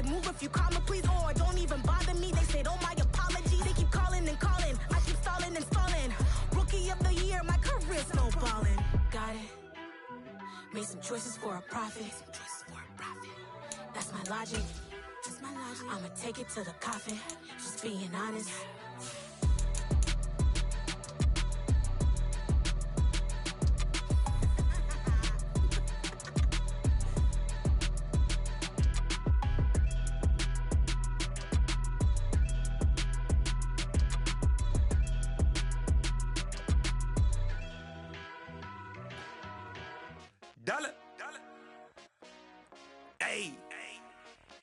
move if you call me, please, or don't even bother me. They said, oh, my apologies. They keep calling and calling. I keep stalling and stalling. Rookie of the year, my career snowballing. Got it. Made some choices for a profit. That's my logic. I'ma take it to the coffin. Just being honest. Dollar. Hey,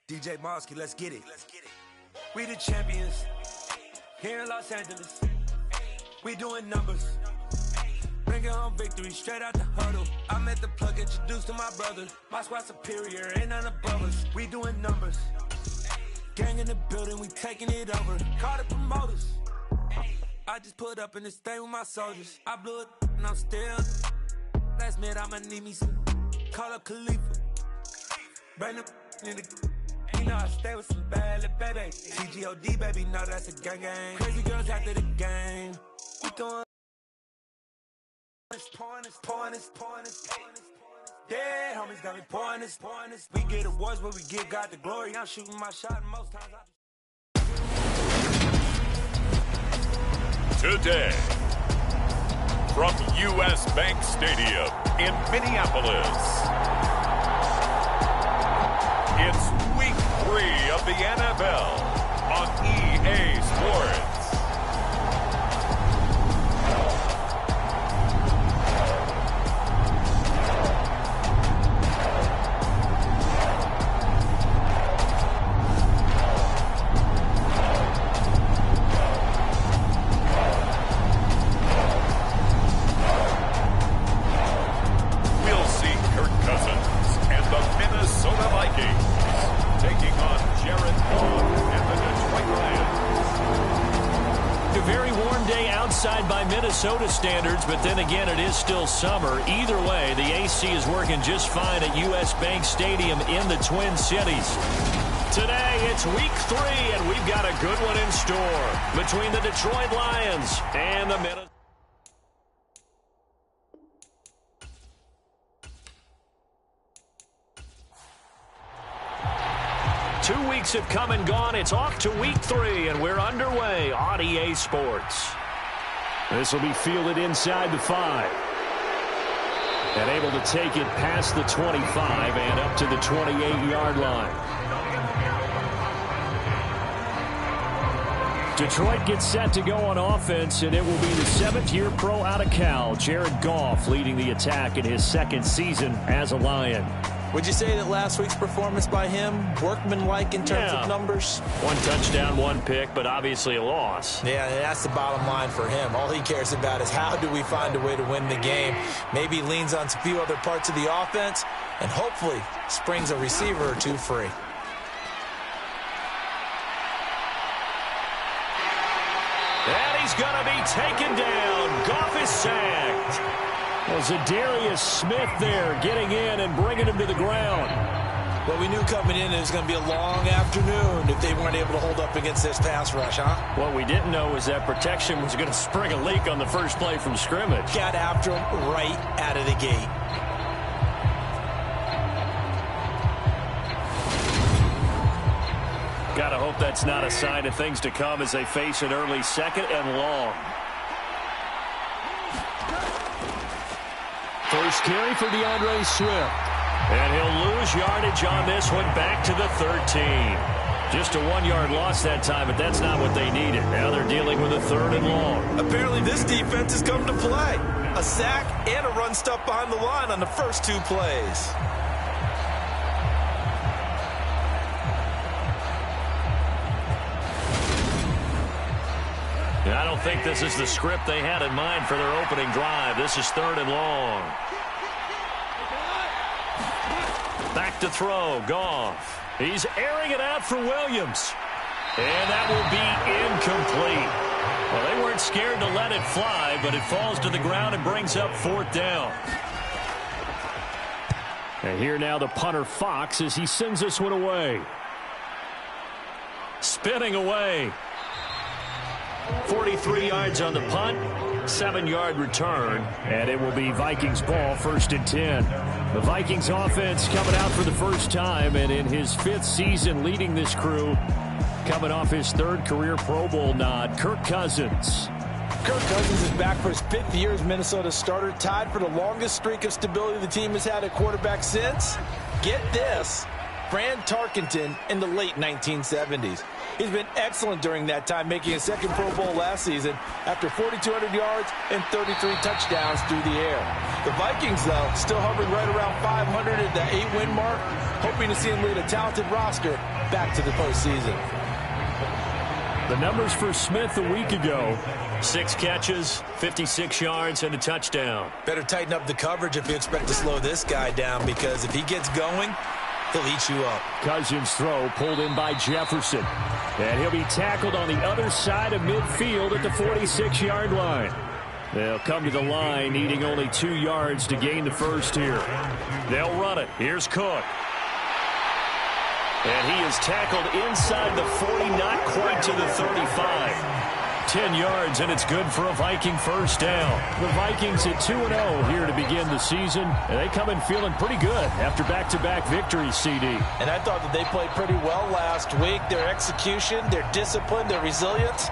DJ Mosky, let's get it. We the champions here in Los Angeles. We doing numbers. Bringing home victory straight out the huddle. I met the plug, introduced to my brother. My squad superior, ain't none above us. We doing numbers. Gang in the building, we taking it over. Call the promoters. I just put up in this thing with my soldiers. I blew it and I'm still. Last minute I'ma need me some. Call up Khalifa. Bring them in the. You know I stay with some bad little baby. CGOD baby, know that's a gang gang. Crazy girls after the game. We doing. Pouring this. Yeah, homies got me pouring this. We get awards, but we give God the glory. I'm shooting my shot and most times Today, from U.S. Bank Stadium in Minneapolis, it's Week 3 of the NFL on EA Sports. By Minnesota standards, but then again, it is still summer. Either way, the AC is working just fine at U.S. Bank Stadium in the Twin Cities. Today, it's Week 3, and we've got a good one in store between the Detroit Lions and the Minnesota. 2 weeks have come and gone. It's off to Week 3, and we're underway on EA Sports. This will be fielded inside the 5. And able to take it past the 25 and up to the 28-yard line. Detroit gets set to go on offense, and it will be the 7th-year pro out of Cal, Jared Goff, leading the attack in his second season as a Lion. Would you say that last week's performance by him, workmanlike in terms of numbers? 1 touchdown, 1 pick, but obviously a loss. Yeah, that's the bottom line for him. All he cares about is how do we find a way to win the game. Maybe leans on a few other parts of the offense, and hopefully springs a receiver or two free. And he's going to be taken down. Goff is sacked. Well, Zadarius Smith there getting in and bringing him to the ground. Well, we knew coming in it was going to be a long afternoon if they weren't able to hold up against this pass rush, huh? What we didn't know was that protection was going to spring a leak on the first play from scrimmage. Got after him right out of the gate. Gotta hope that's not a sign of things to come as they face an early 2nd and long. First carry for DeAndre Swift. And he'll lose yardage on this one back to the 13. Just a 1-yard loss that time, but that's not what they needed. Now they're dealing with a 3rd and long. Apparently this defense has come to play. A sack and a run stop behind the line on the first 2 plays. I don't think this is the script they had in mind for their opening drive. This is 3rd and long. Back to throw, Goff. He's airing it out for Williams. And that will be incomplete. Well, they weren't scared to let it fly, but it falls to the ground and brings up 4th down. And here now the punter Fox as he sends this one away. spinning away. 43 yards on the punt, 7-yard return, and it will be Vikings ball, 1st and 10. The Vikings offense coming out for the first time, and in his 5th season leading this crew, coming off his 3rd career Pro Bowl nod, Kirk Cousins. Kirk Cousins is back for his 5th year as Minnesota's starter, tied for the longest streak of stability the team has had at quarterback since, get this, Fran Tarkenton in the late 1970s. He's been excellent during that time, making a 2nd Pro Bowl last season after 4,200 yards and 33 touchdowns through the air. The Vikings, though, still hovering right around 500 at the 8-win mark, hoping to see him lead a talented roster back to the postseason. The numbers for Smith a week ago: 6 catches, 56 yards, and a touchdown. Better tighten up the coverage if you expect to slow this guy down, because if he gets going, he'll eat you up. Cousins' throw pulled in by Jefferson. And he'll be tackled on the other side of midfield at the 46-yard line. They'll come to the line, needing only 2 yards to gain the first here. They'll run it. Here's Cook. And he is tackled inside the 40, not quite to the 35. 10 yards, and it's good for a Viking first down. The Vikings at 2-0 here to begin the season, and they come in feeling pretty good after back-to-back victories, CD. And I thought that they played pretty well last week. Their execution, their discipline, their resilience,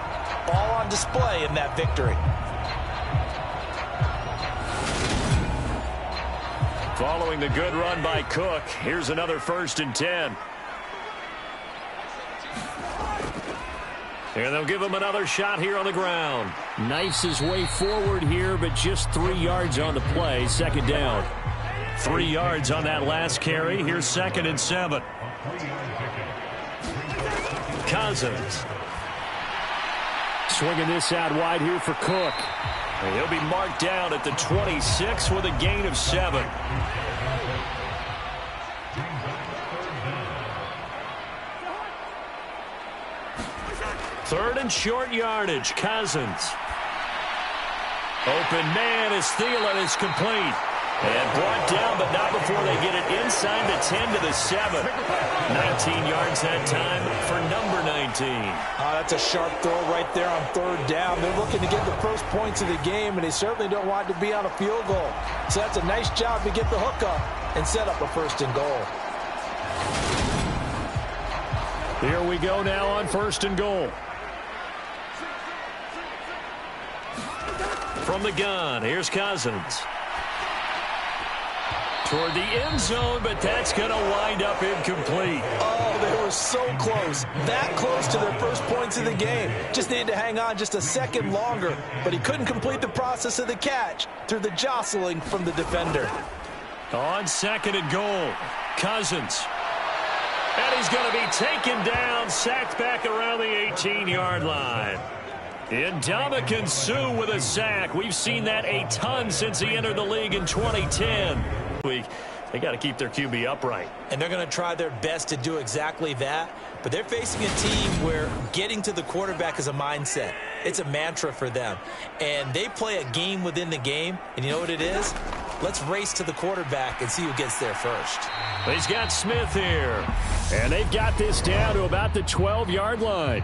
all on display in that victory. Following the good run by Cook, here's another 1st and 10. And they'll give him another shot here on the ground. Knifes his way forward here, but just 3 yards on the play. 2nd down. 3 yards on that last carry. Here's 2nd and 7. Cousins. Swinging this out wide here for Cook. And he'll be marked down at the 26 with a gain of 7. Third and short yardage. Cousins. Open man is Thielen is complete. And brought down, but not before they get it inside the 10 to the 7. 19 yards that time for number 19. That's a sharp throw right there on 3rd down. They're looking to get the first points of the game, and they certainly don't want it to be on a field goal. So that's a nice job to get the hook up and set up a 1st and goal. Here we go now on 1st and goal. From the gun, here's Cousins. Toward the end zone, but that's going to wind up incomplete. Oh, they were so close. That close to their first points of the game. Just needed to hang on just a second longer, but he couldn't complete the process of the catch through the jostling from the defender. On 2nd and goal, Cousins. And he's going to be taken down, sacked back around the 18-yard line. Ndamukong Suh with a sack. We've seen that a ton since he entered the league in 2010. They got to keep their QB upright. And they're going to try their best to do exactly that. But they're facing a team where getting to the quarterback is a mindset. It's a mantra for them. And they play a game within the game. And you know what it is? Let's race to the quarterback and see who gets there first. He's got Smith here. And they've got this down to about the 12-yard line.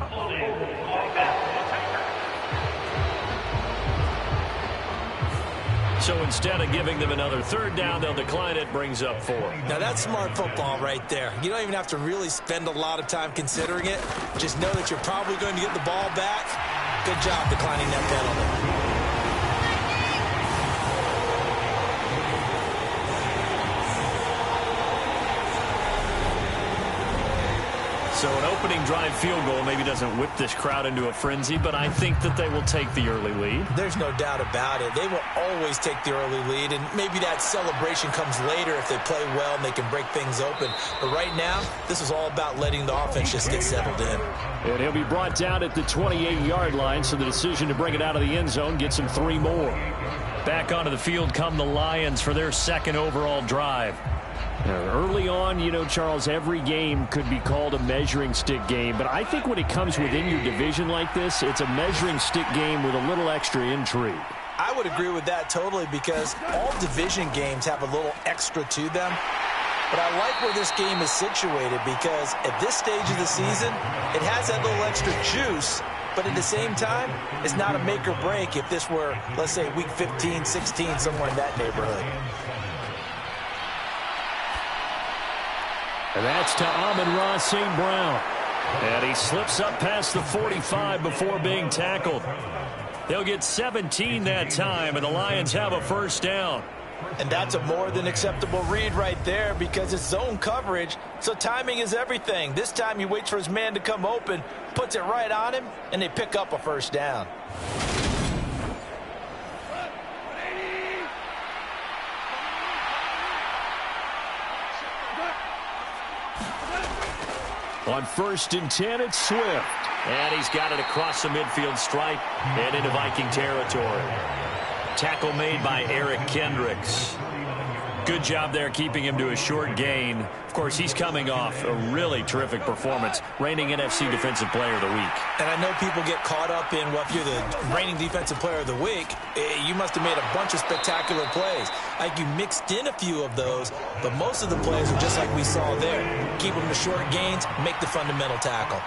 So instead of giving them another 3rd down, they'll decline it. Brings up 4. Now that's smart football right there. You don't even have to really spend a lot of time considering it. Just know that you're probably going to get the ball back. Good job declining that penalty. So an opening drive field goal maybe doesn't whip this crowd into a frenzy, but I think that they will take the early lead. There's no doubt about it. They will always take the early lead, and maybe that celebration comes later if they play well and they can break things open. But right now, this is all about letting the offense just get settled in. And he'll be brought down at the 28-yard line, so the decision to bring it out of the end zone gets him 3 more. Back onto the field come the Lions for their 2nd overall drive. Early on, you know, Charles, every game could be called a measuring stick game. But I think when it comes within your division like this, it's a measuring stick game with a little extra intrigue. I would agree with that totally, because all division games have a little extra to them. but I like where this game is situated because at this stage of the season, it has that little extra juice, but at the same time, it's not a make or break if this were, let's say, week 15, 16, somewhere in that neighborhood. And that's to Amon-Ra St. Brown. And he slips up past the 45 before being tackled. They'll get 17 that time, and the Lions have a first down. And that's a more than acceptable read right there because it's zone coverage, so timing is everything. This time he waits for his man to come open, puts it right on him, and they pick up a first down. On 1st and 10, it's Swift. And he's got it across the midfield stripe and into Viking territory. Tackle made by Eric Kendricks. Good job there keeping him to a short gain. Of course, he's coming off a really terrific performance, reigning NFC Defensive Player of the Week. And I know people get caught up in, well, if you're the reigning Defensive Player of the Week, you must have made a bunch of spectacular plays. Like you mixed in a few of those, but most of the plays are just like we saw there. Keep them to short gains, make the fundamental tackle.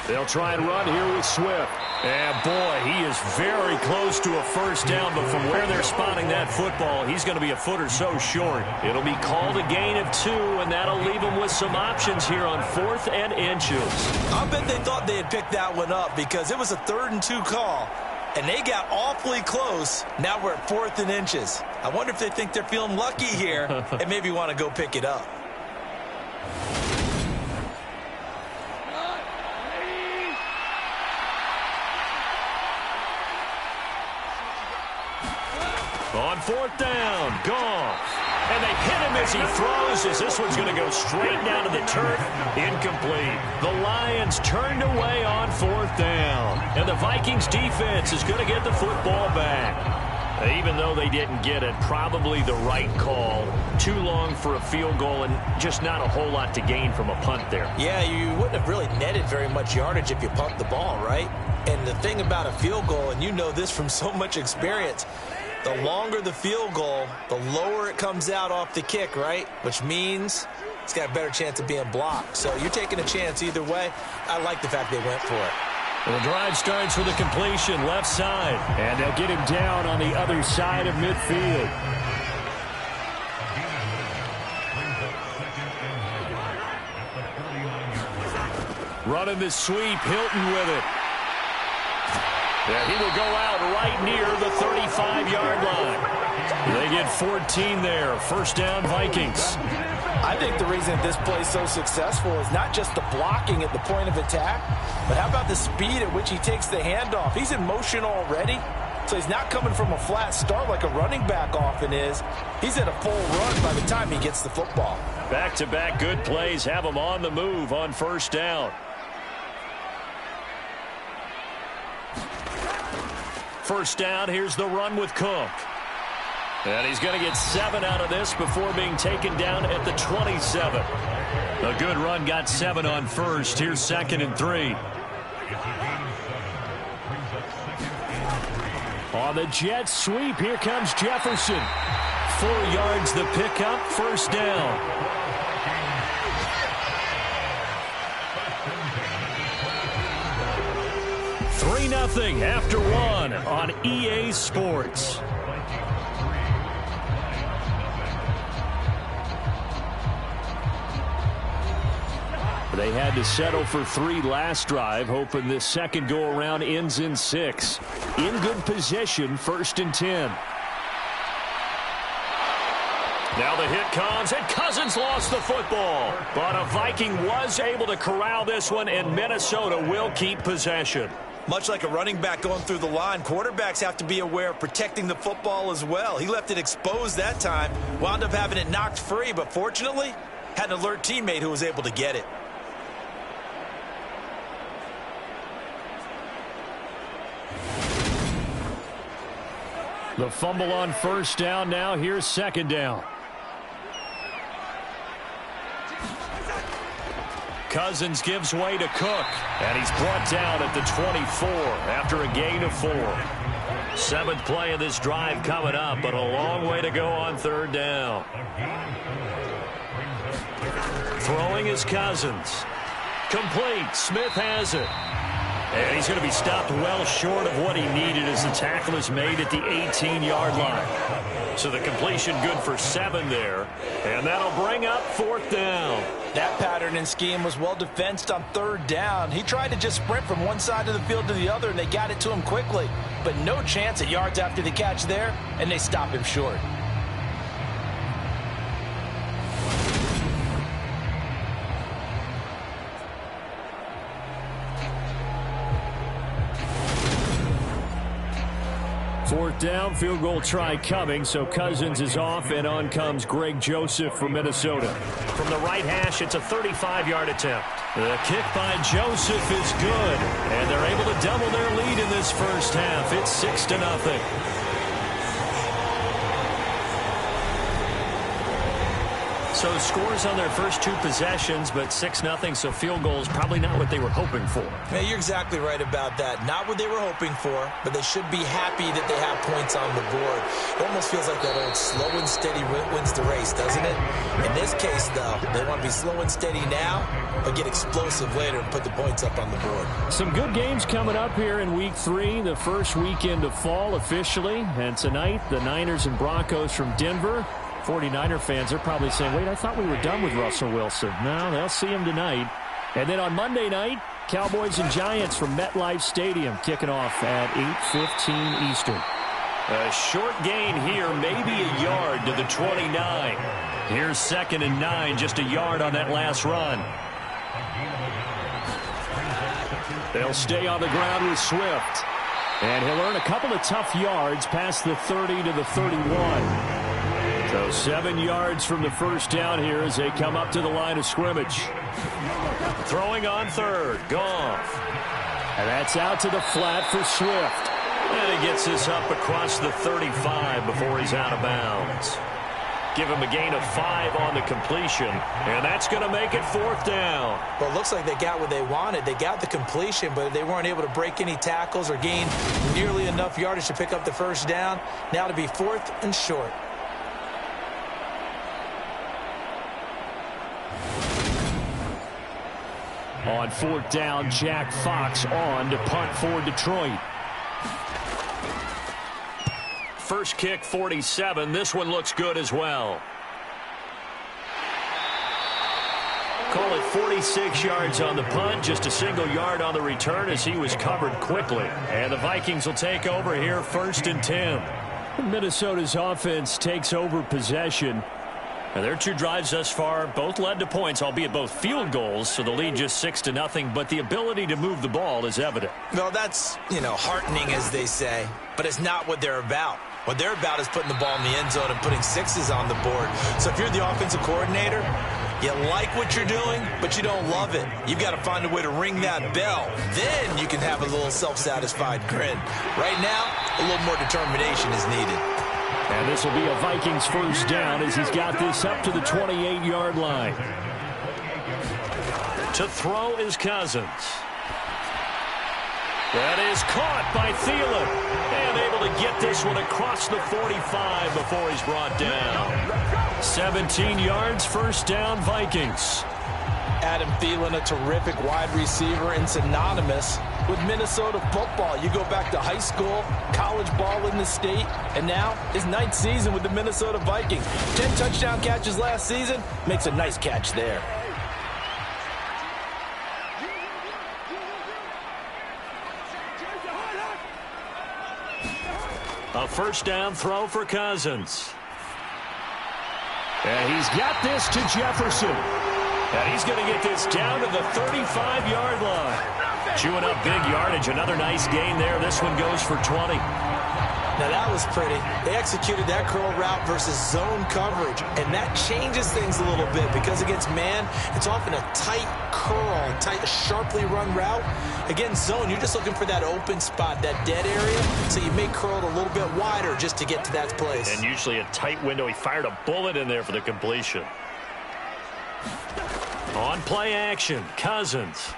They'll try and run here with Swift. And, boy, he is very close to a first down, but from where they're spotting that football, he's going to be a foot or so short. It'll be called a gain of 2, and that'll leave him with some options here on 4th and inches. I bet they thought they had picked that one up because it was a 3rd and 2 call, and they got awfully close. Now we're at 4th and inches. I wonder if they think they're feeling lucky here and maybe want to go pick it up. On 4th down, Goff. And they hit him as he throws, as this one's going to go straight down to the turf. Incomplete. The Lions turned away on 4th down. And the Vikings defense is going to get the football back. Even though they didn't get it, probably the right call. Too long for a field goal and just not a whole lot to gain from a punt there. Yeah, you wouldn't have really netted very much yardage if you pumped the ball, right? And the thing about a field goal, and you know this from so much experience, the longer the field goal, the lower it comes out off the kick, right? Which means it's got a better chance of being blocked. So you're taking a chance either way. I like the fact they went for it. Well, the drive starts with a completion left side. And they'll get him down on the other side of midfield. Running the sweep, Hilton with it. Yeah, he will go out right near the 35-yard line. They get 14 there. First down, Vikings. I think the reason this play is so successful is not just the blocking at the point of attack, but how about the speed at which he takes the handoff? He's in motion already, so he's not coming from a flat start like a running back often is. He's at a full run by the time he gets the football. Back-to-back good plays have him on the move on first down. First down, here's the run with Cook. And he's going to get 7 out of this before being taken down at the 27. A good run, got 7 on first. Here's 2nd and 3. On the jet sweep, here comes Jefferson. 4 yards the pickup, first down. 3-0 after 1 on EA Sports. They had to settle for 3 last drive, hoping this second go-around ends in 6. In good position, 1st and 10. Now the hit comes, and Cousins lost the football. But a Viking was able to corral this one, and Minnesota will keep possession. Much like a running back going through the line, quarterbacks have to be aware of protecting the football as well. He left it exposed that time, wound up having it knocked free, but fortunately, had an alert teammate who was able to get it. The fumble on first down now. Here's 2nd down. Cousins gives way to Cook, and he's brought down at the 24 after a gain of 4. Seventh play of this drive coming up, but a long way to go on third down. Throwing is Cousins. Complete. Smith has it. And he's going to be stopped well short of what he needed as the tackle is made at the 18-yard line. So the completion good for 7 there. And that'll bring up fourth down. That pattern and scheme was well defensed on third down. He tried to just sprint from one side of the field to the other, and they got it to him quickly. But no chance at yards after the catch there, and they stop him short. Fourth down, field goal try coming, so Cousins is off, and on comes Greg Joseph from Minnesota. From the right hash, it's a 35-yard attempt. The kick by Joseph is good, and they're able to double their lead in this first half. It's 6-0. So scores on their first 2 possessions, but 6-0, so field goal is probably not what they were hoping for. Yeah, you're exactly right about that. Not what they were hoping for, but they should be happy that they have points on the board. It almost feels like that old slow and steady wins the race, doesn't it? In this case, though, they want to be slow and steady now, but get explosive later and put the points up on the board. Some good games coming up here in Week 3, the first weekend of fall officially. And tonight, the Niners and Broncos from Denver. 49er fans are probably saying, wait, I thought we were done with Russell Wilson. No, they'll see him tonight. And then on Monday night, Cowboys and Giants from MetLife Stadium kicking off at 8:15 Eastern. A short gain here, maybe a yard to the 29. Here's 2nd and 9, just a yard on that last run. They'll stay on the ground with Swift. And he'll earn a couple of tough yards past the 30 to the 31. So 7 yards from the first down here as they come up to the line of scrimmage. Throwing on third. Goff. And that's out to the flat for Swift. And he gets this up across the 35 before he's out of bounds. Give him a gain of 5 on the completion. And that's going to make it fourth down. Well, it looks like they got what they wanted. They got the completion, but they weren't able to break any tackles or gain nearly enough yardage to pick up the first down. Now to be 4th and short. On fourth down, Jack Fox on to punt for Detroit. First kick, 47. This one looks good as well. Call it 46 yards on the punt, just a single yard on the return as he was covered quickly. And the Vikings will take over here, 1st and 10. Minnesota's offense takes over possession. And their 2 drives thus far both led to points, albeit both field goals, so the lead just 6-0, but the ability to move the ball is evident. Well, that's, heartening, as they say, but it's not what they're about. What they're about is putting the ball in the end zone and putting 6s on the board. So if you're the offensive coordinator, you like what you're doing, but you don't love it. You've got to find a way to ring that bell. Then you can have a little self-satisfied grin. Right now, a little more determination is needed. And this will be a Vikings first down as he's got this up to the 28-yard line. To throw is Cousins. That is caught by Thielen. And able to get this one across the 45 before he's brought down. 17 yards, first down, Vikings. Adam Thielen, a terrific wide receiver and synonymous with Minnesota football. You go back to high school, college ball in the state, and now his 9th season with the Minnesota Vikings. 10 touchdown catches last season, makes a nice catch there. A first down throw for Cousins. And he's got this to Jefferson. And he's going to get this down to the 35-yard line. Chewing up big yardage. Another nice gain there. This one goes for 20. Now that was pretty. They executed that curl route versus zone coverage, and that changes things a little bit because against man, it's often a tight curl, tight, sharply run route. Against zone, you're just looking for that open spot, that dead area, so you may curl it a little bit wider just to get to that place. And usually a tight window. He fired a bullet in there for the completion. On play action, Cousins.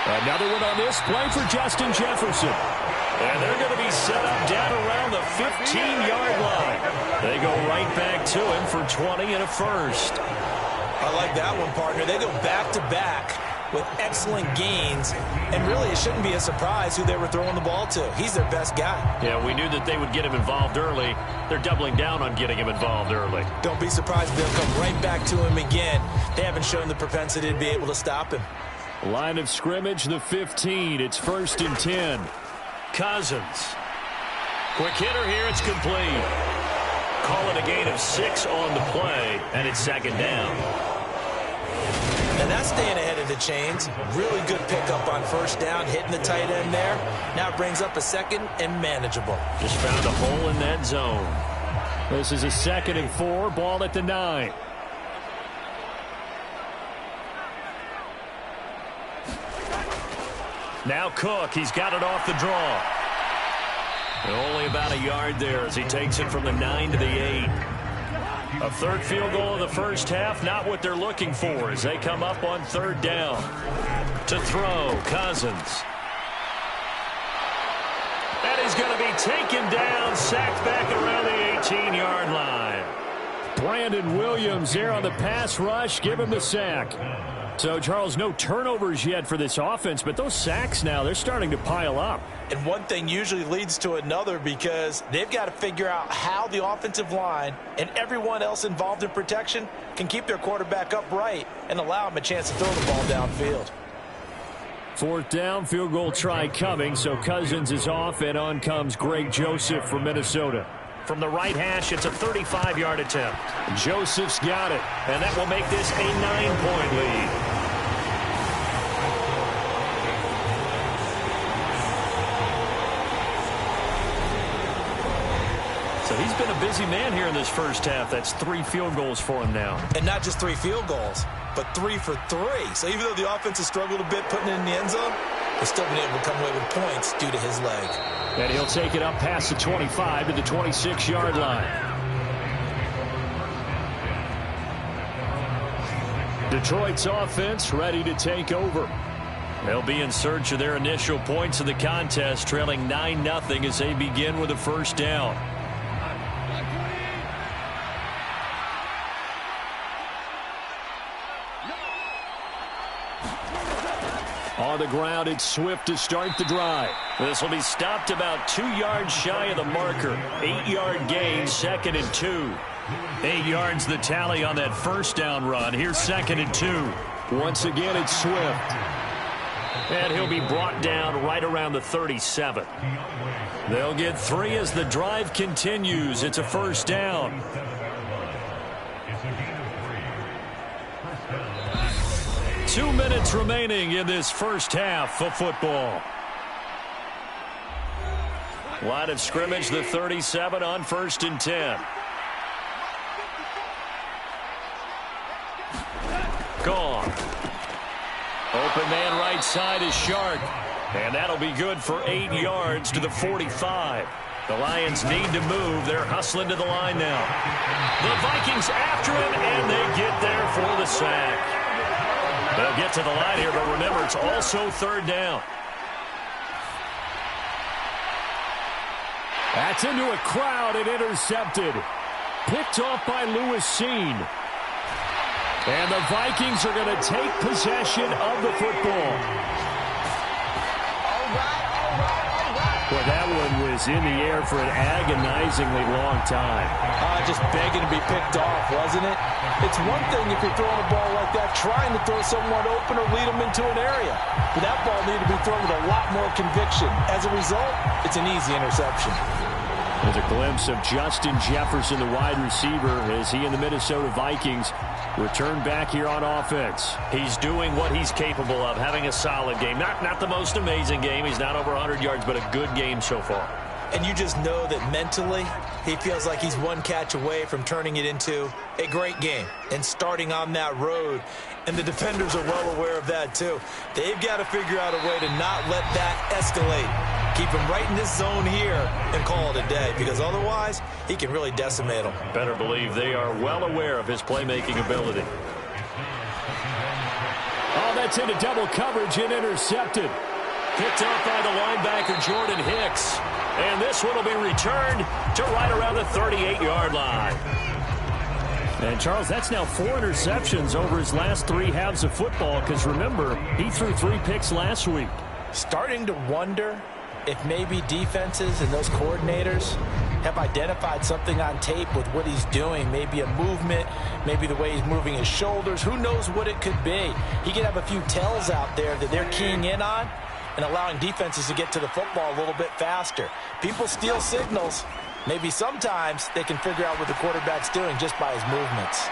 Another one on this play for Justin Jefferson. And they're going to be set up down around the 15-yard line. They go right back to him for 20 and a first. I like that one, partner. They go back-to-back with excellent gains, and really it shouldn't be a surprise who they were throwing the ball to. He's their best guy. Yeah, we knew that they would get him involved early. They're doubling down on getting him involved early. Don't be surprised if they'll come right back to him again. They haven't shown the propensity to be able to stop him. Line of scrimmage, the 15. It's 1st and 10. Cousins. Quick hitter here. It's complete. Call it a gain of 6 on the play, and it's 2nd down. And that's staying ahead of the chains. Really good pickup on 1st down, hitting the tight end there. Now it brings up a 2nd and manageable. Just found a hole in that zone. This is a 2nd and 4, ball at the 9. Now Cook, he's got it off the draw. And only about a yard there as he takes it from the 9 to the 8. A 3rd field goal in the first half, not what they're looking for as they come up on 3rd down. To throw, Cousins. And he's going to be taken down, sacked back around the 18-yard line. Brandon Williams there on the pass rush, give him the sack. So, Charles, no turnovers yet for this offense, but those sacks now, they're starting to pile up. And one thing usually leads to another because they've got to figure out how the offensive line and everyone else involved in protection can keep their quarterback upright and allow him a chance to throw the ball downfield. 4th down, field goal try coming, so Cousins is off, and on comes Greg Joseph from Minnesota. From the right hash, it's a 35-yard attempt. Joseph's got it, and that will make this a 9-point lead. So he's been a busy man here in this first half. That's 3 field goals for him now. And not just 3 field goals, but 3 for 3. So even though the offense has struggled a bit putting it in the end zone, they've still been able to come away with points due to his leg. And he'll take it up past the 25 to the 26-yard line. Detroit's offense ready to take over. They'll be in search of their initial points of the contest, trailing 9-0 as they begin with a 1st down. On the ground, it's Swift to start the drive. This will be stopped about 2 yards shy of the marker. 8-yard gain, 2nd and 2. 8 yards the tally on that 1st down run. Here's 2nd and 2. Once again, it's Swift. And he'll be brought down right around the 37. They'll get 3 as the drive continues. It's a 1st down. Two minutes remaining in this first half of football. Line of scrimmage, the 37 on 1st and 10. Gone. Open man right side is Shark. And that'll be good for 8 yards to the 45. The Lions need to move. They're hustling to the line now. The Vikings after him, and they get there for the sack. They'll get to the line here, but remember, it's also 3rd down. That's into a crowd and intercepted. Picked off by Lewis Seen. And the Vikings are going to take possession of the football. Well, that one was in the air for an agonizingly long time. Just begging to be picked off, wasn't it? It's one thing if you're throwing a ball like that, trying to throw someone open or lead them into an area. But that ball needed to be thrown with a lot more conviction. As a result, it's an easy interception. There's a glimpse of Justin Jefferson, the wide receiver, as he and the Minnesota Vikings return back here on offense. He's doing what he's capable of, having a solid game. Not the most amazing game. He's not over 100 yards, but a good game so far. And you just know that mentally, he feels like he's one catch away from turning it into a great game and starting on that road. And the defenders are well aware of that, too. They've got to figure out a way to not let that escalate. Keep him right in this zone here and call it a day, because otherwise, he can really decimate them. Better believe they are well aware of his playmaking ability. Oh, that's into double coverage and intercepted. Picked up by the linebacker, Jordan Hicks. And this one will be returned to right around the 38-yard line. And, Charles, that's now 4 interceptions over his last 3 halves of football because, remember, he threw 3 picks last week. Starting to wonder if maybe defenses and those coordinators have identified something on tape with what he's doing. Maybe a movement, maybe the way he's moving his shoulders. Who knows what it could be? He could have a few tells out there that they're keying in on and allowing defenses to get to the football a little bit faster. People steal signals. Maybe sometimes they can figure out what the quarterback's doing just by his movements.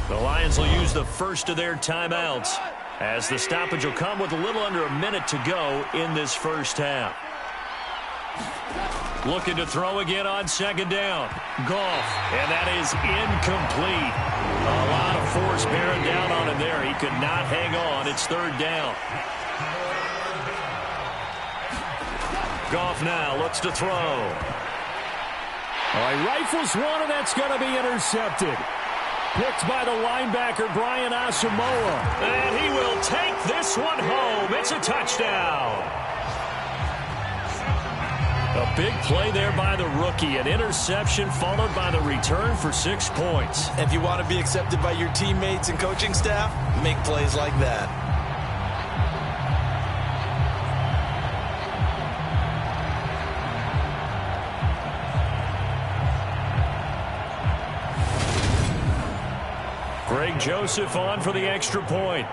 The Lions will use the first of their timeouts as the stoppage will come with a little under a minute to go in this first half. Looking to throw again on second down. Goff, and that is incomplete. A lot of force bearing down on him there. He could not hang on. It's third down. Goff now looks to throw. All right, rifles one, and that's going to be intercepted. Picked by the linebacker, Brian Asamoah. And he will take this one home. It's a touchdown. A big play there by the rookie. An interception followed by the return for 6 points. If you want to be accepted by your teammates and coaching staff, make plays like that. Greg Joseph on for the extra point.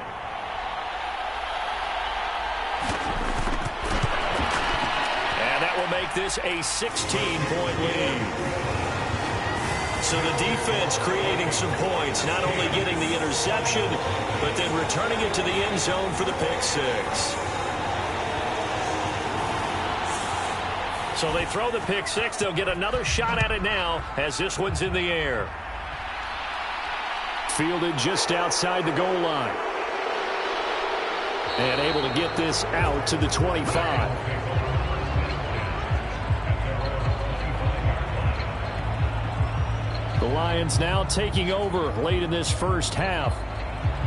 And that will make this a 16-point lead. So the defense creating some points, not only getting the interception, but then returning it to the end zone for the pick six. So they throw the pick six. They'll get another shot at it now as this one's in the air. Fielded just outside the goal line. And able to get this out to the 25. The Lions now taking over late in this first half.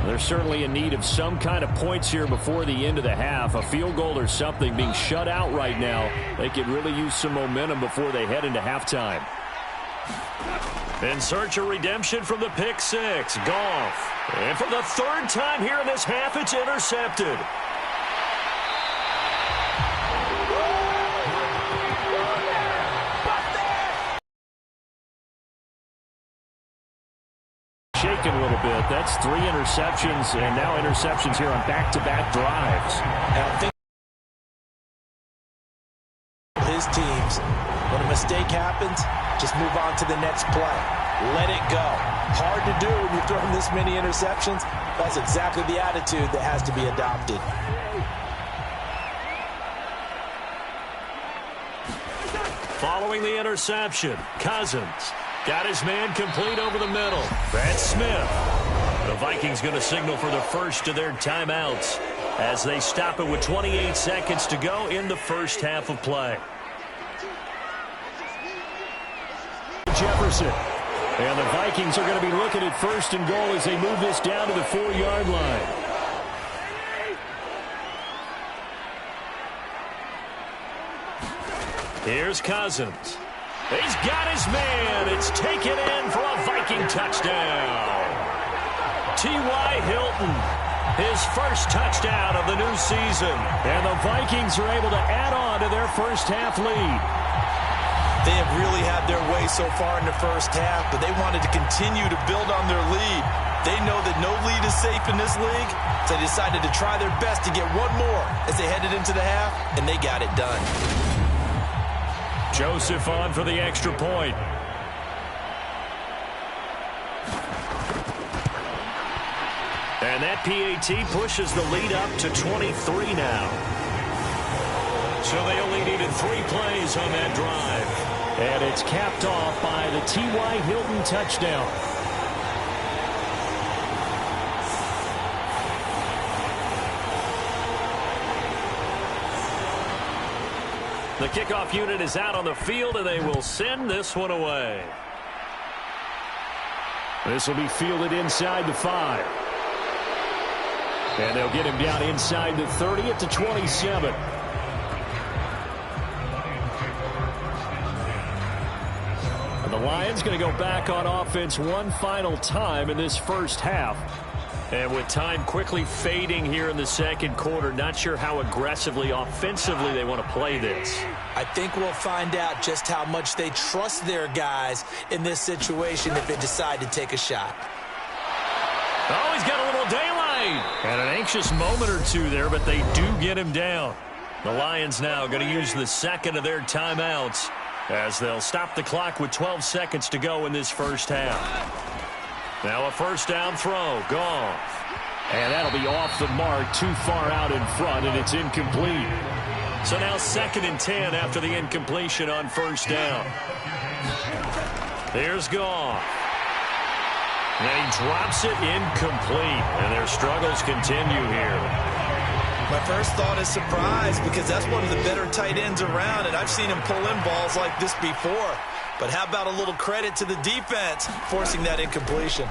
They're certainly in need of some kind of points here before the end of the half. A field goal or something being shut out right now. They could really use some momentum before they head into halftime. In search of redemption from the pick six. Goff. And for the third time here in this half, it's intercepted. Shaken a little bit. That's 3 interceptions, and now interceptions here on back-to-back drives. And I think his teams, when a mistake happens, just move on to the next play. Let it go. Hard to do when you're throwing this many interceptions. That's exactly the attitude that has to be adopted. Following the interception, Cousins got his man complete over the middle. That's Smith. The Vikings going to signal for the first of their timeouts as they stop it with 28 seconds to go in the first half of play. Jefferson. And the Vikings are going to be looking at first and goal as they move this down to the 4-yard line. Here's Cousins. He's got his man. It's taken in for a Viking touchdown. T.Y. Hilton, his first touchdown of the new season. And the Vikings are able to add on to their first half lead. They have really had their way so far in the first half, but they wanted to continue to build on their lead. They know that no lead is safe in this league, so they decided to try their best to get one more as they headed into the half, and they got it done. Joseph on for the extra point. And that PAT pushes the lead up to 23 now. So they only needed 3 plays on that drive. And it's capped off by the T.Y. Hilton touchdown. The kickoff unit is out on the field, and they will send this one away. This will be fielded inside the 5. And they'll get him down inside the 30 at the 27. And the Lions going to go back on offense one final time in this first half. And with time quickly fading here in the second quarter, not sure how aggressively, offensively they want to play this. I think we'll find out just how much they trust their guys in this situation if they decide to take a shot. Oh, he's got a little daylight. And an anxious moment or two there, but they do get him down. The Lions now going to use the second of their timeouts as they'll stop the clock with 12 seconds to go in this first half. Now a first down throw, gone. And that'll be off the mark, too far out in front, and it's incomplete. So now 2nd and 10 after the incompletion on first down. Here's Goff. And he drops it incomplete, and their struggles continue here. My first thought is surprise because that's one of the better tight ends around, and I've seen him pull in balls like this before. But how about a little credit to the defense forcing that incompletion?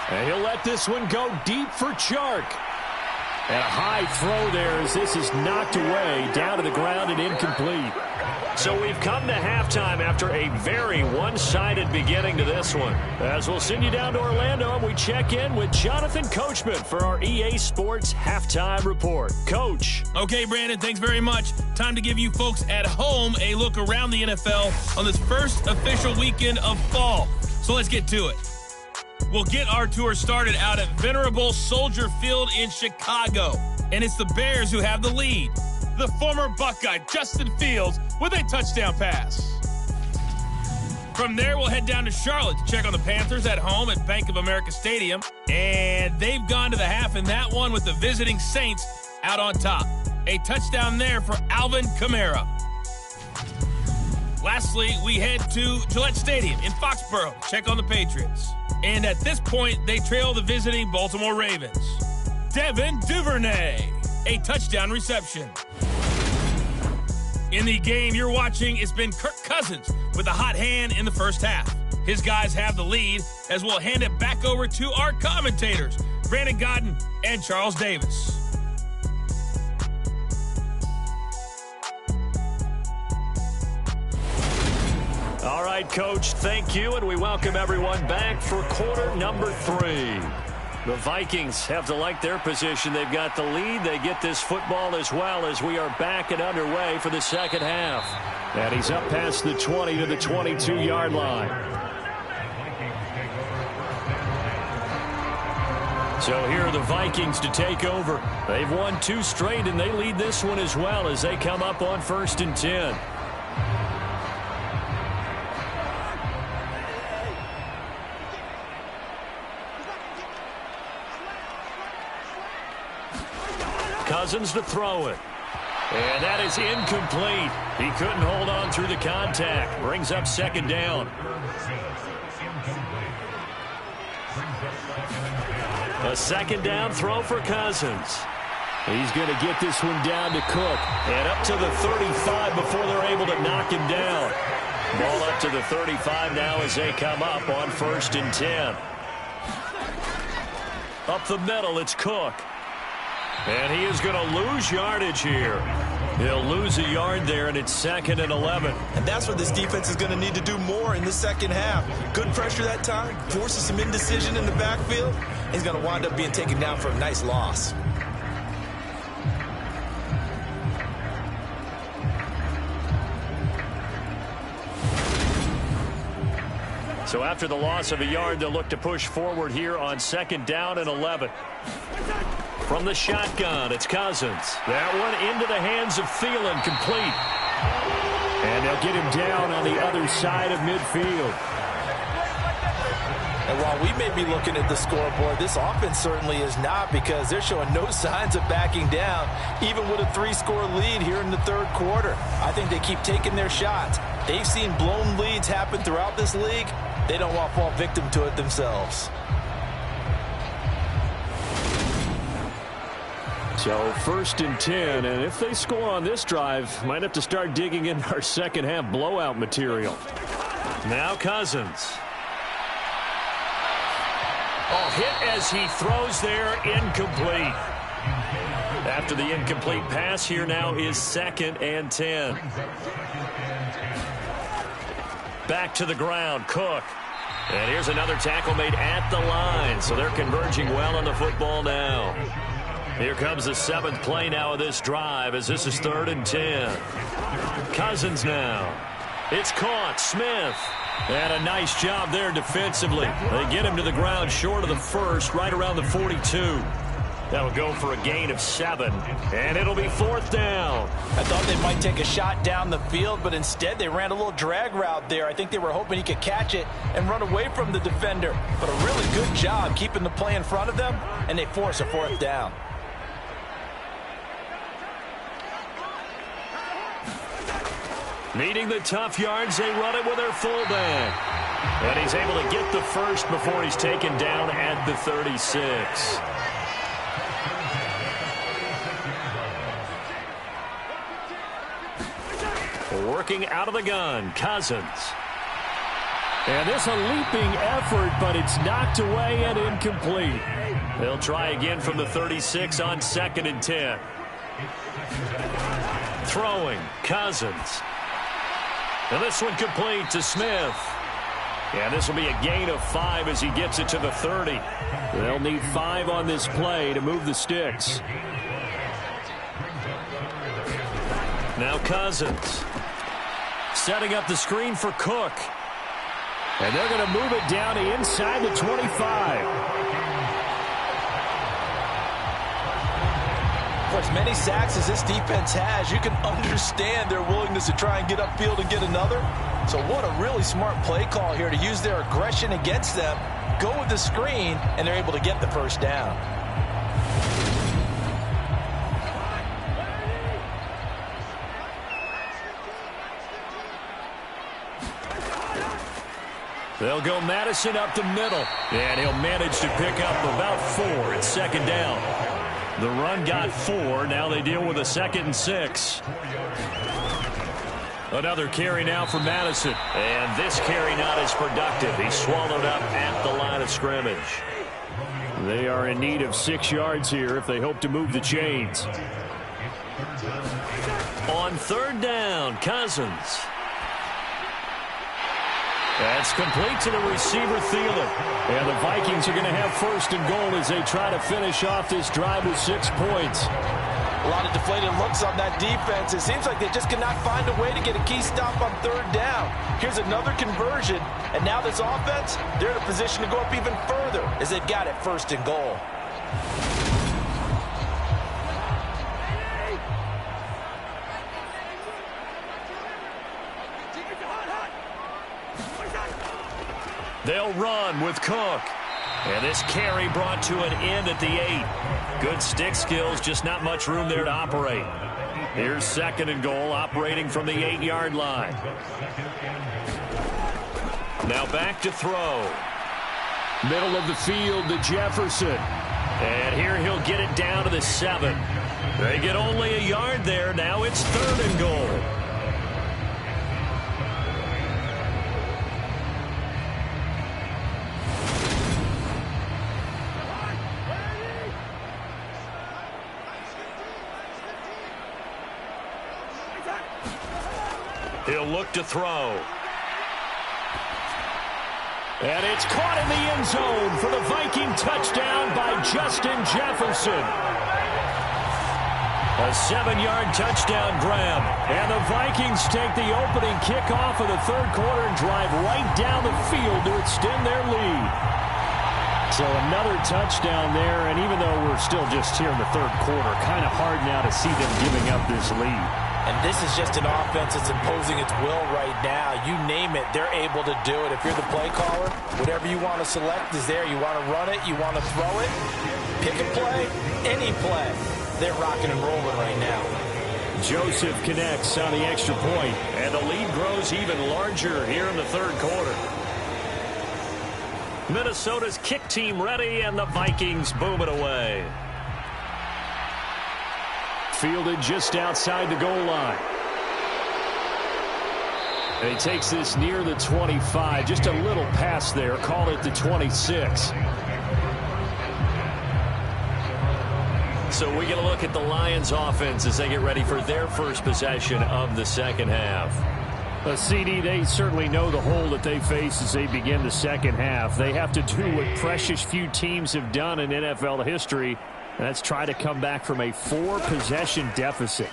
And he'll let this one go deep for Chark. And a high throw there as this is knocked away, down to the ground and incomplete. So we've come to halftime after a very one-sided beginning to this one. As we'll send you down to Orlando, and we check in with Jonathan Coachman for our EA Sports Halftime Report. Coach. Okay, Brandon, thanks very much. Time to give you folks at home a look around the NFL on this first official weekend of fall. So let's get to it. We'll get our tour started out at Venerable Soldier Field in Chicago. And it's the Bears who have the lead. The former Buckeye, Justin Fields, with a touchdown pass. From there, we'll head down to Charlotte to check on the Panthers at home at Bank of America Stadium. And they've gone to the half in that one with the visiting Saints out on top. A touchdown there for Alvin Kamara. Lastly, we head to Gillette Stadium in Foxborough to check on the Patriots. And at this point, they trail the visiting Baltimore Ravens. Devin Duvernay, a touchdown reception. In the game you're watching, it's been Kirk Cousins with a hot hand in the first half. His guys have the lead as we'll hand it back over to our commentators, Brandon Godden and Charles Davis. All right, Coach, thank you, and we welcome everyone back for quarter number 3. The Vikings have to like their position. They've got the lead. They get this football as well as we are back and underway for the second half. And he's up past the 20 to the 22-yard line. So here are the Vikings to take over. They've won 2 straight, and they lead this one as well as they come up on 1st and 10. Cousins to throw it. And that is incomplete. He couldn't hold on through the contact. Brings up 2nd down. A 2nd down throw for Cousins. He's going to get this one down to Cook. And up to the 35 before they're able to knock him down. Ball up to the 35 now as they come up on 1st and 10. Up the middle, it's Cook. And he is going to lose yardage here. He'll lose a yard there, and it's 2nd and 11. And that's what this defense is going to need to do more in the second half. Good pressure that time, forces some indecision in the backfield. He's going to wind up being taken down for a nice loss. So after the loss of a yard, they'll look to push forward here on 2nd down and 11. From the shotgun, it's Cousins. That one into the hands of Thielen, complete. And they'll get him down on the other side of midfield. And while we may be looking at the scoreboard, this offense certainly is not, because they're showing no signs of backing down, even with a 3-score lead here in the 3rd quarter. I think they keep taking their shots. They've seen blown leads happen throughout this league. They don't want to fall victim to it themselves. So 1st and 10, and if they score on this drive, might have to start digging in our second half blowout material. Now Cousins. Oh, hit as he throws there, incomplete. After the incomplete pass, here now is 2nd and 10. Back to the ground, Cook. And here's another tackle made at the line, so they're converging well on the football now. Here comes the 7th play now of this drive as this is 3rd and 10. Cousins now. It's caught. Smith. And a nice job there defensively. They get him to the ground short of the first, right around the 42. That'll go for a gain of 7, and it'll be 4th down. I thought they might take a shot down the field, but instead they ran a little drag route there. I think they were hoping he could catch it and run away from the defender. But a really good job keeping the play in front of them, and they force a 4th down. Needing the tough yards, they run it with their fullback. And he's able to get the first before he's taken down at the 36. Working out of the gun, Cousins. And this a leaping effort, but it's knocked away and incomplete. They'll try again from the 36 on 2nd and 10. Throwing, Cousins. And this one complete to Smith. And this will be a gain of 5 as he gets it to the 30. They'll need 5 on this play to move the sticks. Now Cousins. Setting up the screen for Cook. And they're going to move it down to inside the 25. For as many sacks as this defense has, you can understand their willingness to try and get upfield and get another. So what a really smart play call here to use their aggression against them, go with the screen, and they're able to get the first down. They'll go Madison up the middle, and he'll manage to pick up about 4 at 2nd down. The run got 4. Now they deal with a 2nd and 6. Another carry now for Madison, and this carry not as productive. He's swallowed up at the line of scrimmage. They are in need of 6 yards here if they hope to move the chains. On 3rd down, Cousins. That's complete to the receiver, Thielen. And the Vikings are going to have 1st and goal as they try to finish off this drive with 6 points. A lot of deflated looks on that defense. It seems like they just cannot find a way to get a key stop on 3rd down. Here's another conversion, and now this offense, they're in a position to go up even further as they've got it 1st and goal. They'll run with Cook. And this carry brought to an end at the 8. Good stick skills, just not much room there to operate. Here's 2nd and goal, operating from the 8-yard line. Now back to throw. Middle of the field to Jefferson. And here he'll get it down to the 7. They get only a yard there. Now it's 3rd and goal. He'll look to throw. And it's caught in the end zone for the Viking touchdown by Justin Jefferson. A 7-yard touchdown grab. And the Vikings take the opening kickoff of the 3rd quarter and drive right down the field to extend their lead. So another touchdown there, and even though we're still just here in the 3rd quarter, kind of hard now to see them giving up this lead. And this is just an offense that's imposing its will right now. You name it, they're able to do it. If you're the play caller, whatever you want to select is there. You want to run it, you want to throw it, pick a play, any play. They're rocking and rolling right now. Joseph connects on the extra point, and the lead grows even larger here in the 3rd quarter. Minnesota's kick team ready, and the Vikings boom it away. Fielded just outside the goal line. And he takes this near the 25. Just a little pass there. Call it the 26. So we get a look at the Lions offense as they get ready for their first possession of the second half. CD, they certainly know the hole that they face as they begin the second half. They have to do what precious few teams have done in NFL history, and that's try to come back from a 4-possession deficit.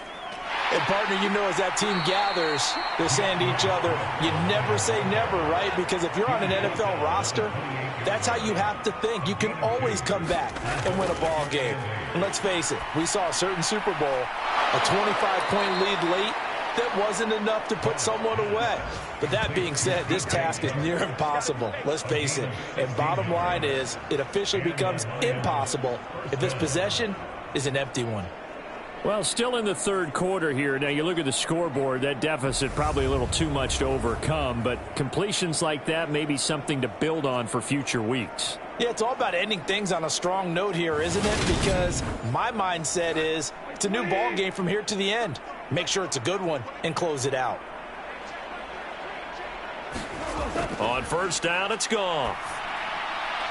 And, partner, you know, as that team gathers, they're saying to each other, you never say never, right? Because if you're on an NFL roster, that's how you have to think. You can always come back and win a ball game. And let's face it, we saw a certain Super Bowl, a 25-point lead late, that wasn't enough to put someone away. But that being said, this task is near impossible. Let's face it. And bottom line is, it officially becomes impossible if this possession is an empty one. Well, still in the third quarter here. Now, you look at the scoreboard, that deficit probably a little too much to overcome, but completions like that may be something to build on for future weeks. Yeah, it's all about ending things on a strong note here, isn't it? Because my mindset is it's a new ball game from here to the end. Make sure it's a good one and close it out. On first down, it's gone.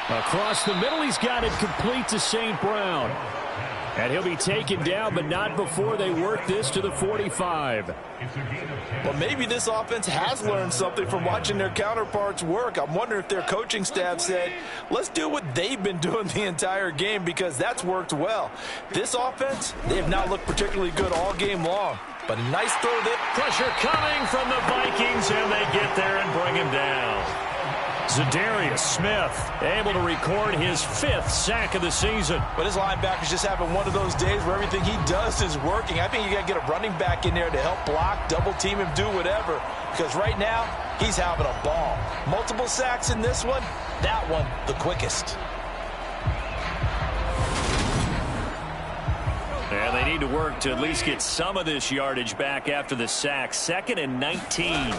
Across the middle, he's got it complete to St. Brown. And he'll be taken down, but not before they work this to the 45. Well, maybe this offense has learned something from watching their counterparts work. I'm wondering if their coaching staff said, let's do what they've been doing the entire game, because that's worked well. This offense, they have not looked particularly good all game long. But a nice throw there. Pressure coming from the Vikings, and they get there and bring him down. Zadarius Smith able to record his 5th sack of the season. But his linebackers just having one of those days where everything he does is working. I think you got to get a running back in there to help block, double team him, do whatever. Because right now, he's having a ball. Multiple sacks in this one. That one, the quickest. And they need to work to at least get some of this yardage back after the sack. 2nd and 19.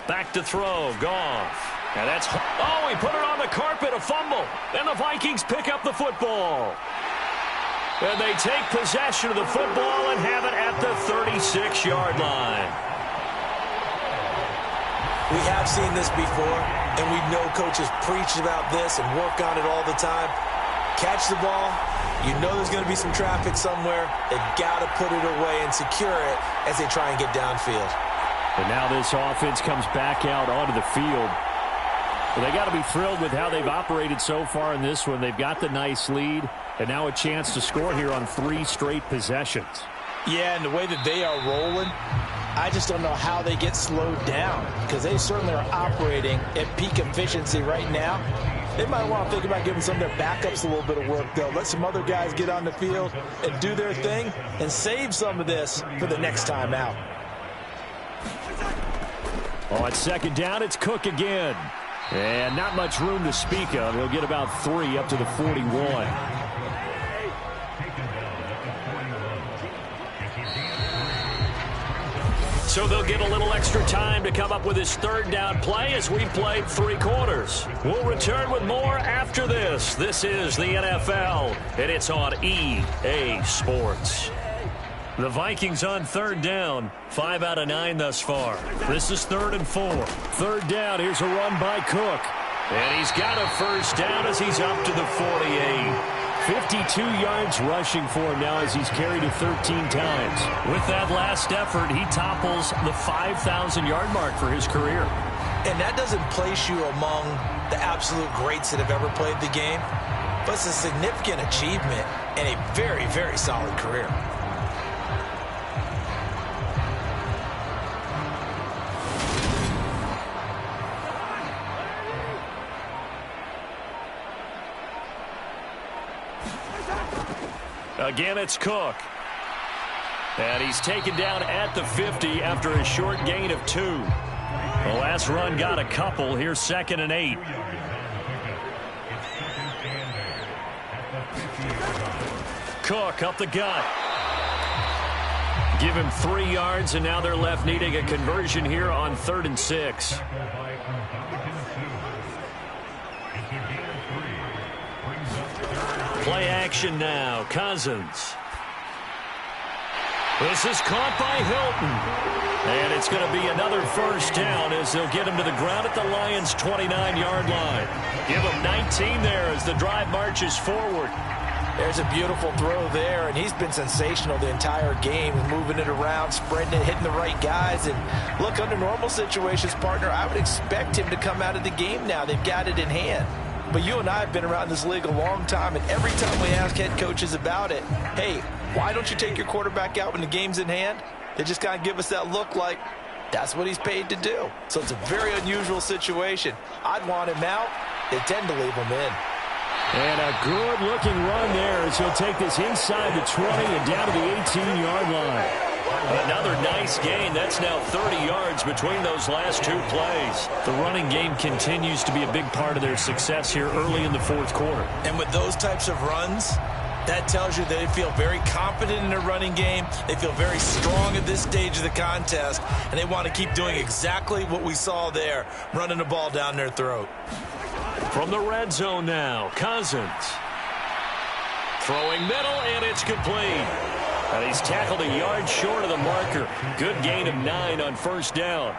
Back to throw. Goff. And that's, oh, he put it on the carpet, a fumble. And the Vikings pick up the football. And they take possession of the football and have it at the 36-yard line. We have seen this before, and we know coaches preach about this and work on it all the time. Catch the ball. You know there's going to be some traffic somewhere. They've got to put it away and secure it as they try and get downfield. And now this offense comes back out onto the field. Well, they got to be thrilled with how they've operated so far in this one. They've got the nice lead, and now a chance to score here on 3 straight possessions. Yeah, and the way that they are rolling, I just don't know how they get slowed down, because they certainly are operating at peak efficiency right now. They might want to think about giving some of their backups a little bit of work, though. Let some other guys get on the field and do their thing and save some of this for the next time out. On 2nd down, it's Cook again. And not much room to speak of. He'll get about 3 up to the 41. So they'll get a little extra time to come up with his 3rd down play as we played 3 quarters. We'll return with more after this. This is the NFL, and it's on EA Sports. The Vikings on 3rd down, 5 out of 9 thus far. This is 3rd and 4. 3rd down, here's a run by Cook. And he's got a first down as he's up to the 48. 52 yards rushing for him now as he's carried it 13 times. With that last effort, he topples the 5,000-yard mark for his career. And that doesn't place you among the absolute greats that have ever played the game, but it's a significant achievement and a very, very solid career. Again, it's Cook. And he's taken down at the 50 after a short gain of 2. The last run got a couple. Here's 2nd and 8. Cook up the gut. Give him 3 yards, and now they're left needing a conversion here on 3rd and 6. Play action now. Cousins. This is caught by Hilton. And it's going to be another first down as they'll get him to the ground at the Lions' 29-yard line. Give him 19 there as the drive marches forward. There's a beautiful throw there, and he's been sensational the entire game, moving it around, spreading it, hitting the right guys. And look, under normal situations, partner, I would expect him to come out of the game now. They've got it in hand. But you and I have been around this league a long time, and every time we ask head coaches about it, hey, why don't you take your quarterback out when the game's in hand? They just kind of give us that look like that's what he's paid to do. So it's a very unusual situation. I'd want him out. They tend to leave him in. And a good-looking run there as he'll take this inside the 20 and down to the 18-yard line. Another nice gain. That's now 30 yards between those last two plays. The running game continues to be a big part of their success here early in the fourth quarter. And with those types of runs, that tells you that they feel very confident in their running game. They feel very strong at this stage of the contest, and they want to keep doing exactly what we saw there, running the ball down their throat. From the red zone now, Cousins. Throwing middle, and it's complete. And he's tackled a yard short of the marker. Good gain of 9 on first down.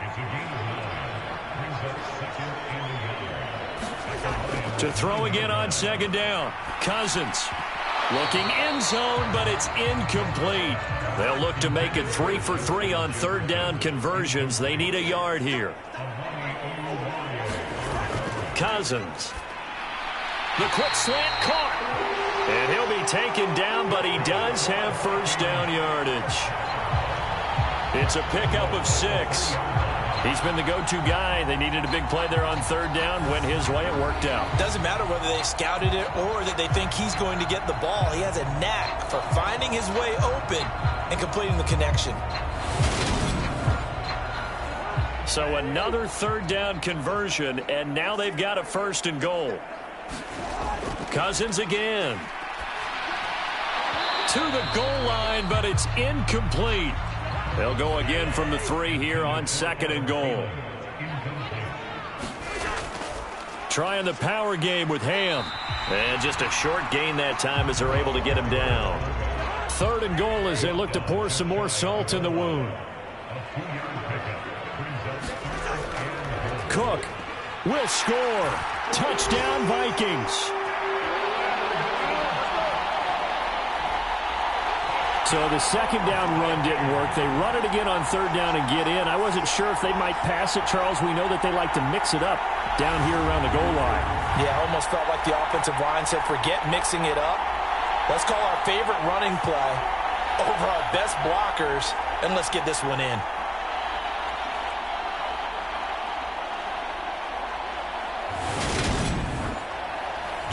To throw again on second down. Cousins looking end zone, but it's incomplete. They'll look to make it 3 for 3 on third down conversions. They need a yard here. Cousins. The quick slant caught. And he'll be taken down, but he does have first down yardage. It's a pickup of 6. He's been the go-to guy. They needed a big play there on third down. Went his way. It worked out. Doesn't matter whether they scouted it or that they think he's going to get the ball. He has a knack for finding his way open and completing the connection. So another third down conversion, and now they've got a first and goal. Cousins again. To the goal line, but it's incomplete. They'll go again from the 3 here on second and goal. Trying the power game with Ham. And just a short gain that time as they're able to get him down. Third and goal as they look to pour some more salt in the wound. Cook will score. Touchdown, Vikings. So the second down run didn't work. They run it again on third down and get in. I wasn't sure if they might pass it, Charles. We know that they like to mix it up down here around the goal line. Yeah, almost felt like the offensive line said, forget mixing it up. Let's call our favorite running play over our best blockers, and let's get this one in.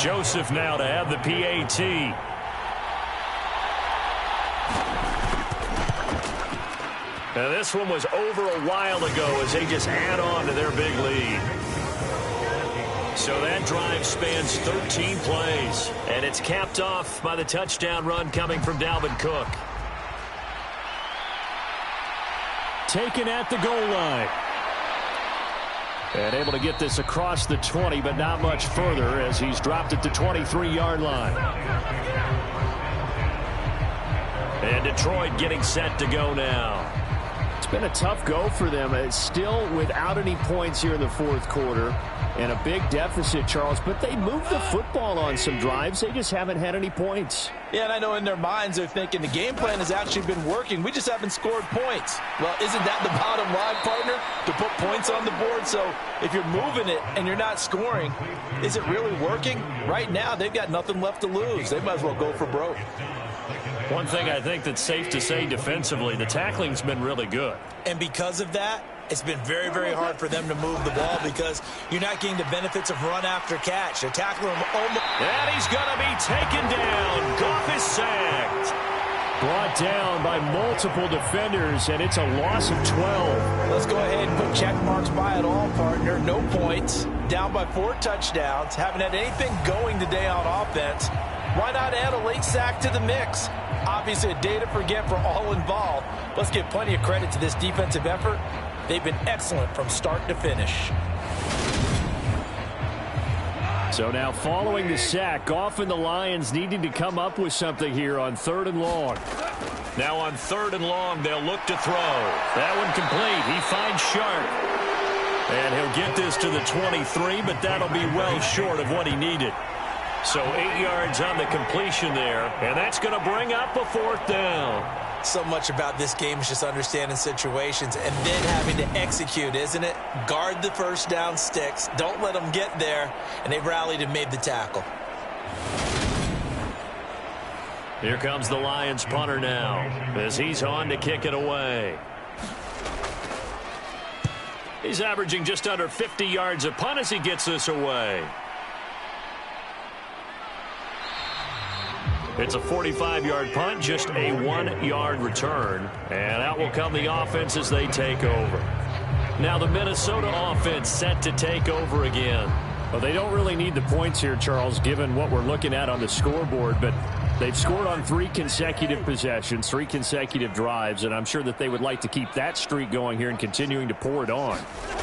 Joseph now to have the PAT. Now this one was over a while ago as they just add on to their big lead. So that drive spans 13 plays, and it's capped off by the touchdown run coming from Dalvin Cook. Taken at the goal line. And able to get this across the 20, but not much further as he's dropped it to 23-yard line. And Detroit getting set to go now. It's been a tough go for them. It's still without any points here in the fourth quarter. And a big deficit, Charles. But they moved the football on some drives. They just haven't had any points. Yeah, and I know in their minds they're thinking the game plan has actually been working. We just haven't scored points. Well, isn't that the bottom line, partner? To put points on the board. So if you're moving it and you're not scoring, is it really working? Right now, they've got nothing left to lose. They might as well go for broke. One thing I think that's safe to say defensively, the tackling's been really good. And because of that, it's been very, very hard for them to move the ball because you're not getting the benefits of run after catch. They're tackling him almost. And he's going to be taken down. Goff is sacked. Brought down by multiple defenders, and it's a loss of 12. Let's go ahead and put check marks by it all, partner. No points. Down by 4 touchdowns. Haven't had anything going today on offense. Why not add a late sack to the mix? Obviously a day to forget for all involved. Let's give plenty of credit to this defensive effort. They've been excellent from start to finish. So now following the sack, Goff and the Lions needing to come up with something here on third and long. Now on third and long, they'll look to throw. That one complete. He finds Sharp. And he'll get this to the 23, but that'll be well short of what he needed. So 8 yards on the completion there, and that's going to bring up a fourth down. So much about this game is just understanding situations and then having to execute, isn't it? Guard the first down sticks. Don't let them get there. And they rallied and made the tackle. Here comes the Lions punter now as he's on to kick it away. He's averaging just under 50 yards a punt as he gets this away. It's a 45-yard punt, just a 1-yard return. And out will come the offense as they take over. Now the Minnesota offense set to take over again. Well, they don't really need the points here, Charles, given what we're looking at on the scoreboard. But they've scored on 3 consecutive possessions, 3 consecutive drives, and I'm sure that they would like to keep that streak going here and continuing to pour it on.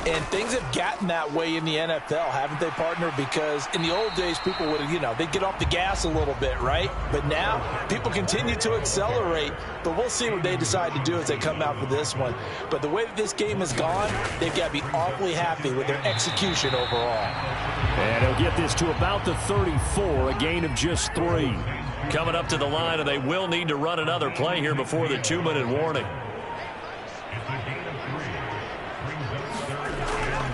And things have gotten that way in the NFL, haven't they, partner? Because in the old days, people would, they'd get off the gas a little bit, right? But now, people continue to accelerate. But we'll see what they decide to do as they come out for this one. But the way that this game has gone, they've got to be awfully happy with their execution overall. And he'll get this to about the 34, a gain of just 3. Coming up to the line, and they will need to run another play here before the 2-minute warning.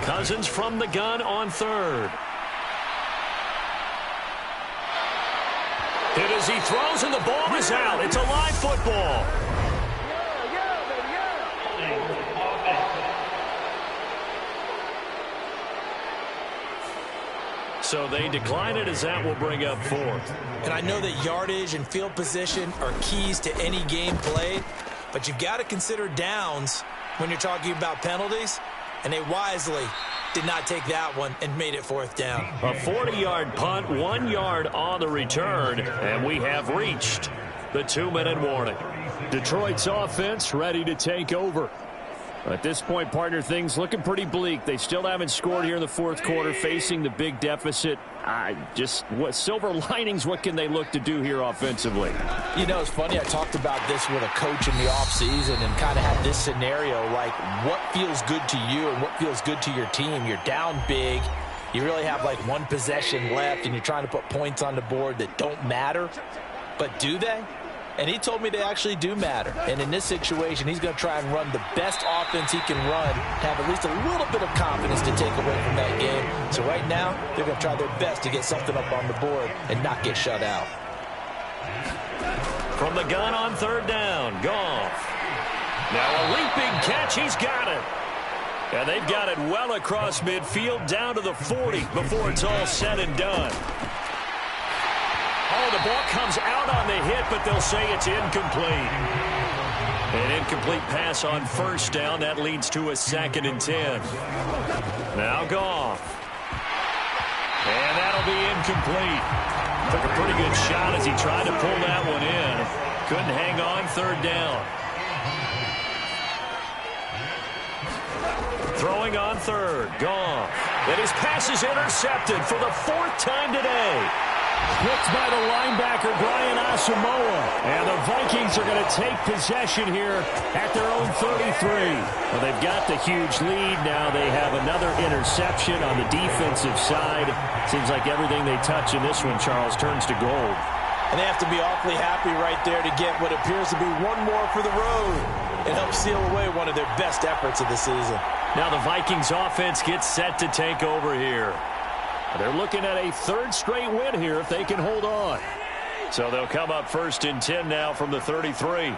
Cousins from the gun on 3rd. Hit as he throws, and the ball is out. It's a live football. So they decline it as that will bring up 4th. And I know that yardage and field position are keys to any game played, but you've got to consider downs when you're talking about penalties, and they wisely did not take that one and made it 4th down. A 40-yard punt, 1 yard on the return, and we have reached the 2-minute warning. Detroit's offense ready to take over. At this point, partner, things looking pretty bleak. They still haven't scored here in the 4th quarter, facing the big deficit. What silver linings, what can they look to do here offensively? It's funny. I talked about this with a coach in the offseason and kind of had this scenario, like what feels good to you and what feels good to your team. You're down big. You really have like 1 possession left, and you're trying to put points on the board that don't matter. But do they? And he told me they actually do matter. And in this situation, he's going to try and run the best offense he can run, have at least a little bit of confidence to take away from that game. So right now, they're going to try their best to get something up on the board and not get shut out. From the gun on 3rd down, Goff. Now a leaping catch, he's got it. And they've got it well across midfield, down to the 40 before it's all said and done. Oh, the ball comes out on the hit, but they'll say it's incomplete. An incomplete pass on 1st down. That leads to a 2nd and 10. Now Goff. And that'll be incomplete. Took a pretty good shot as he tried to pull that one in. Couldn't hang on 3rd down. Throwing on 3rd. Goff. And his pass is intercepted for the 4th time today. Picked by the linebacker, Brian Asamoah. And the Vikings are going to take possession here at their own 33. Well, they've got the huge lead. Now they have another interception on the defensive side. Seems like everything they touch in this one, Charles, turns to gold. And they have to be awfully happy right there to get what appears to be 1 more for the road and help seal away one of their best efforts of the season. Now the Vikings offense gets set to take over here. They're looking at a 3rd straight win here if they can hold on. So they'll come up 1st and 10 now from the 33.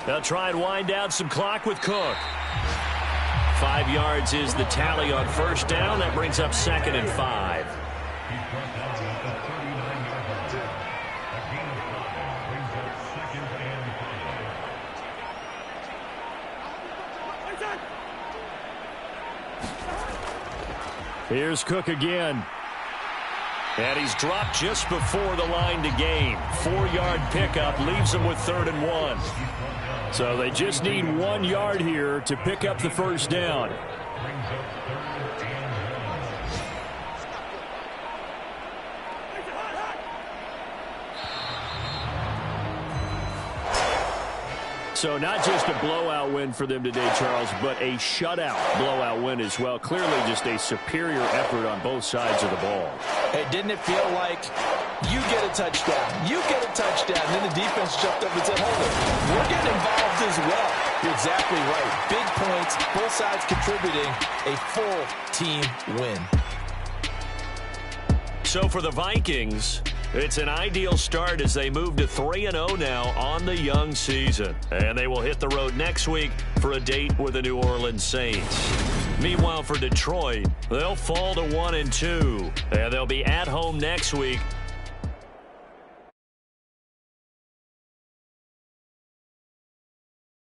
They'll try and wind down some clock with Cook. 5 yards is the tally on 1st down. That brings up 2nd and 5. Here's Cook again. And he's dropped just before the line to gain. 4-yard pickup leaves him with 3rd and 1. So they just need 1 yard here to pick up the 1st down. So not just a blowout win for them today, Charles, but a shutout blowout win as well. Clearly just a superior effort on both sides of the ball. Hey, didn't it feel like you get a touchdown, you get a touchdown, and then the defense jumped up and said, hold it, we're getting involved as well. You're exactly right. Big points, both sides contributing, a full team win. So for the Vikings, it's an ideal start as they move to 3-0 now on the young season. And they will hit the road next week for a date with the New Orleans Saints. Meanwhile, for Detroit, they'll fall to 1-2. And they'll be at home next week